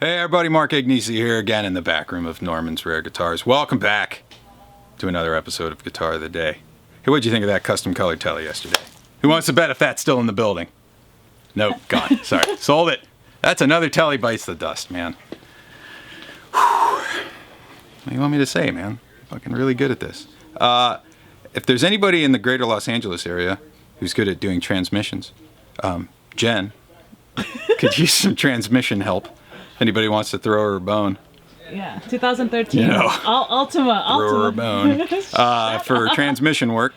Hey everybody, Mark Agnesi here again in the back room of Norman's Rare Guitars. Welcome back to another episode of Guitar of the Day. Hey, what'd you think of that custom colored telly yesterday? Who wants to bet if that's still in the building? Nope, gone. Sorry, sold it. That's another telly bites the dust, man. Whew. What do you want me to say, man? I'm fucking really good at this. If there's anybody in the greater Los Angeles area who's good at doing transmissions, Jen could use some transmission help. If anybody wants to throw her a bone. Yeah, 2013. You know, Ultima. Throw her a bone for transmission work.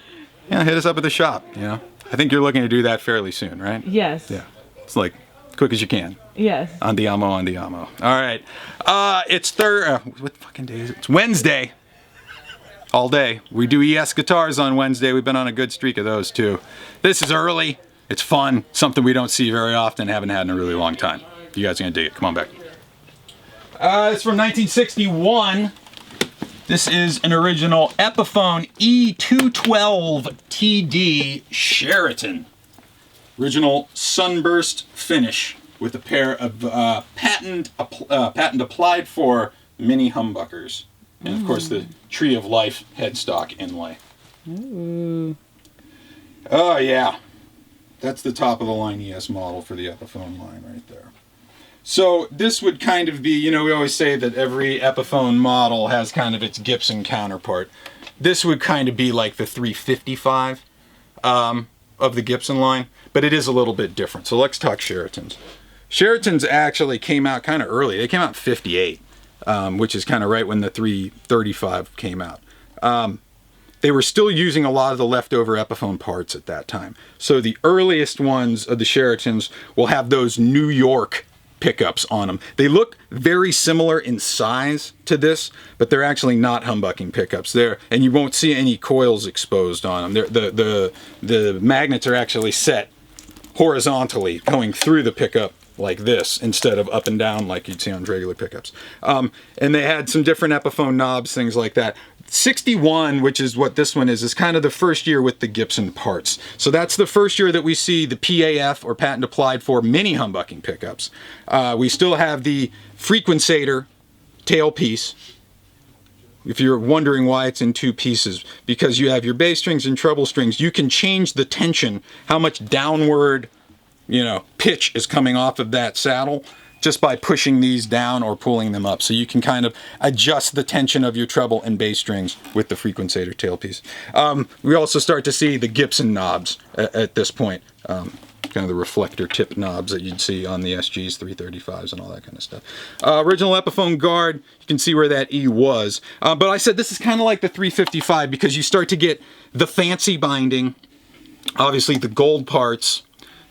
Yeah, hit us up at the shop. You know, I think you're looking to do that fairly soon, right? Yes. Yeah, it's like quick as you can. Yes. Andiamo. All right. It's what fucking day is it? It's Wednesday. All day. We do ES guitars on Wednesday. We've been on a good streak of those too. This is early. It's fun. Something we don't see very often. Haven't had in a really long time. You guys are gonna dig it. Come on back. It's from 1961. This is an original Epiphone E-212TD Sheraton. Original Sunburst finish with a pair of patent applied for Mini Humbuckers. And of course the Tree of Life headstock inlay. Ooh. Oh yeah. That's the top of the line ES model for the Epiphone line right there. So this would kind of be, you know, we always say that every Epiphone model has kind of its Gibson counterpart. This would kind of be like the 355 of the Gibson line, but it is a little bit different. So let's talk Sheratons. Sheratons actually came out kind of early. They came out in 58, which is kind of right when the 335 came out. They were still using a lot of the leftover Epiphone parts at that time. So the earliest ones of the Sheratons will have those New York pickups on them. They look very similar in size to this, but they're actually not humbucking pickups there, and you won't see any coils exposed on them. The magnets are actually set horizontally going through the pickup like this instead of up and down like you'd see on regular pickups. And they had some different Epiphone knobs, things like that. 61, which is what this one is kind of the first year with the Gibson parts. So that's the first year that we see the PAF, or patent applied for, mini humbucking pickups. We still have the frequencator tailpiece. If you're wondering why it's in two pieces, because you have your bass strings and treble strings, you can change the tension, how much downward, you know, pitch is coming off of that saddle, just by pushing these down or pulling them up. So you can kind of adjust the tension of your treble and bass strings with the frequencator tailpiece. We also start to see the Gibson knobs at this point. Kind of the reflector tip knobs that you'd see on the SGs, 335s, and all that kind of stuff. Original Epiphone guard, you can see where that E was. But I said this is kind of like the 355 because you start to get the fancy binding, obviously the gold parts,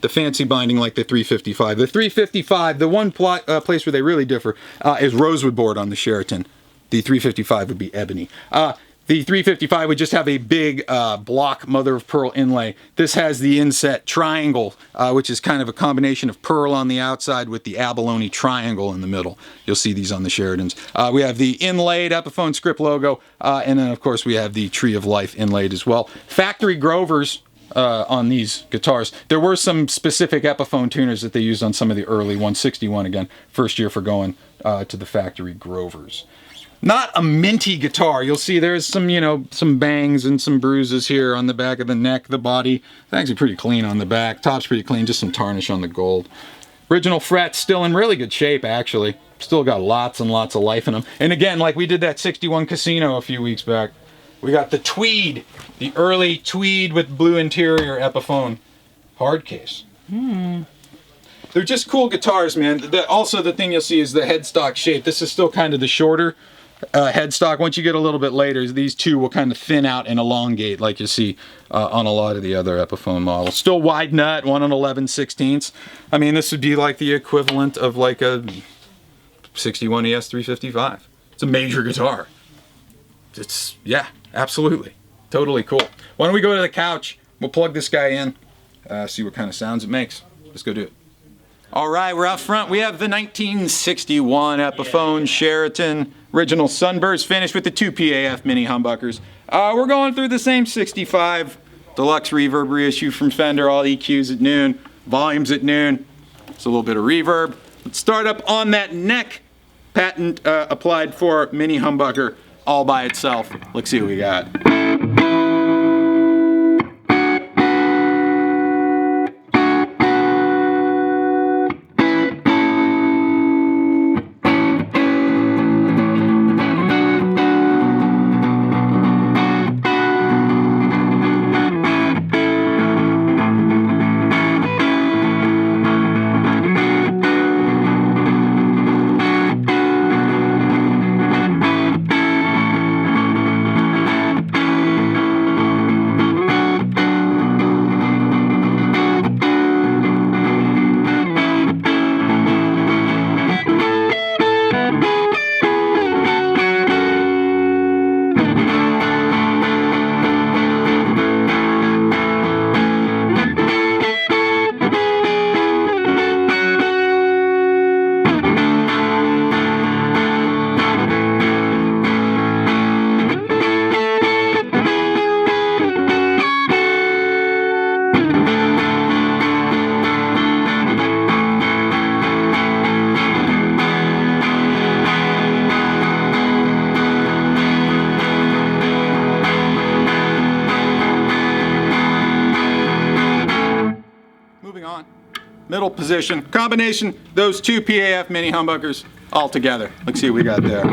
the fancy binding like the 355. The 355, the one place where they really differ is rosewood board on the Sheraton. The 355 would be ebony. The 355 would just have a big block mother of pearl inlay. This has the inset triangle, which is kind of a combination of pearl on the outside with the abalone triangle in the middle. You'll see these on the Sheratons. We have the inlaid Epiphone script logo, and then of course we have the Tree of Life inlaid as well. Factory Grovers on these guitars. There were some specific Epiphone tuners that they used on some of the early 161, again, first year for going to the factory Grovers. Not a minty guitar. You'll see there's some, you know, some bangs and some bruises here on the back of the neck, the body. It's actually pretty clean on the back. Top's pretty clean, just some tarnish on the gold. Original frets still in really good shape, actually. Still got lots and lots of life in them. And again, like we did that 61 Casino a few weeks back, we got the tweed, the early tweed with blue interior Epiphone hard case. They're just cool guitars, man. Also, the thing you'll see is the headstock shape. This is still kind of the shorter headstock. Once you get a little bit later, these two will kind of thin out and elongate like you see on a lot of the other Epiphone models. Still wide nut, 1 11/16. I mean, this would be like the equivalent of like a 61 ES 355. It's a major guitar. It's, yeah, absolutely. Totally cool. Why don't we go to the couch? We'll plug this guy in, see what kind of sounds it makes. Let's go do it. All right, we're out front. We have the 1961 Epiphone Sheraton original Sunburst finish with the 2 PAF Mini Humbuckers. We're going through the same 65 deluxe reverb reissue from Fender, all EQs at noon, volumes at noon. It's a little bit of reverb. Let's start up on that neck. Patent applied for Mini Humbucker all by itself. Let's see what we got. Moving on. Middle position. Combination, those two PAF Mini Humbuckers all together. Let's see what we got there.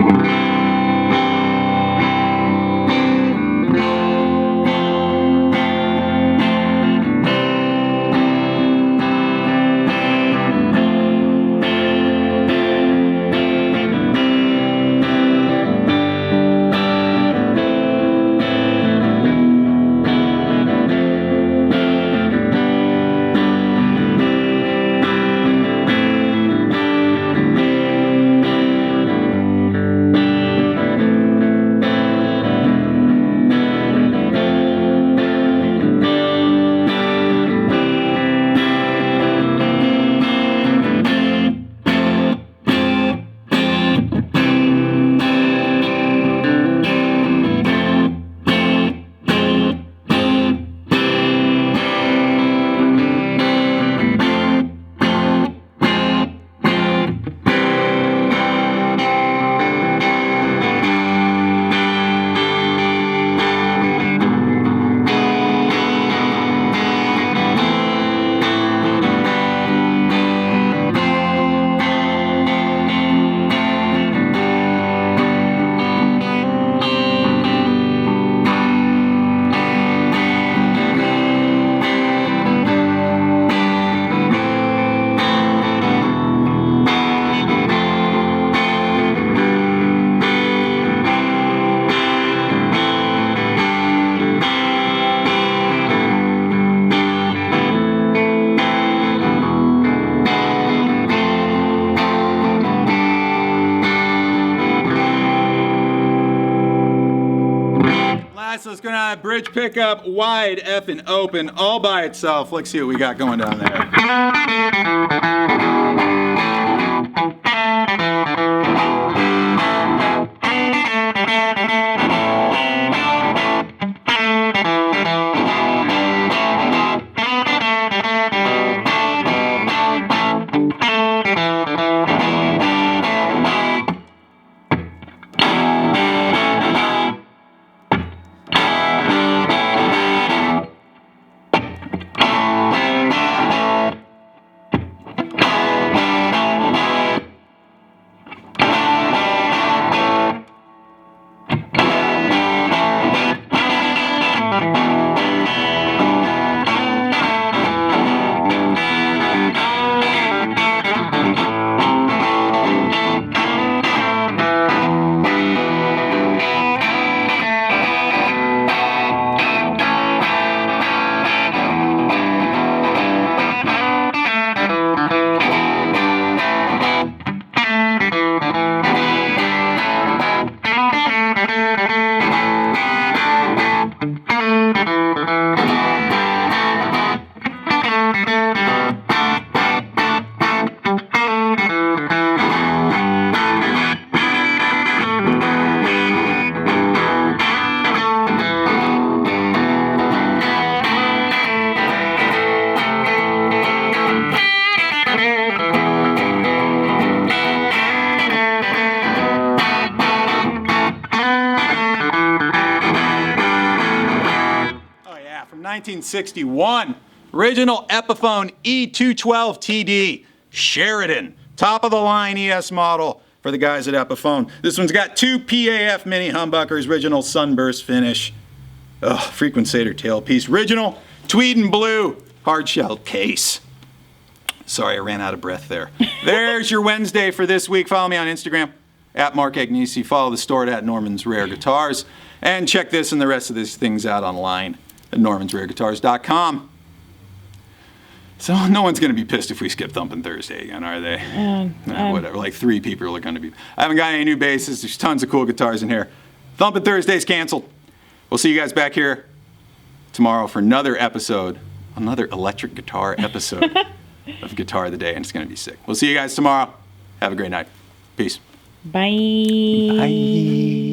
So it's gonna have bridge pickup, wide, F and open, all by itself. Let's see what we got going down there. 1961. Original Epiphone E-212TD Sheraton. Top of the line ES model for the guys at Epiphone. This one's got 2 PAF Mini Humbuckers, original Sunburst finish. Frequencator tailpiece. Original tweed and blue hard shell case. Sorry, I ran out of breath there. There's your Wednesday for this week. Follow me on Instagram at Mark Agnesi. Follow the store at Norman's Rare Guitars. And check this and the rest of these things out online at normansrareguitars.com. So no one's going to be pissed if we skip Thumpin' Thursday again, are they? Whatever, like 3 people are going to be. I haven't got any new basses. There's tons of cool guitars in here. Thumpin' Thursday's canceled. We'll see you guys back here tomorrow for another episode, another electric guitar episode of Guitar of the Day, and it's going to be sick. We'll see you guys tomorrow. Have a great night. Peace. Bye. Bye.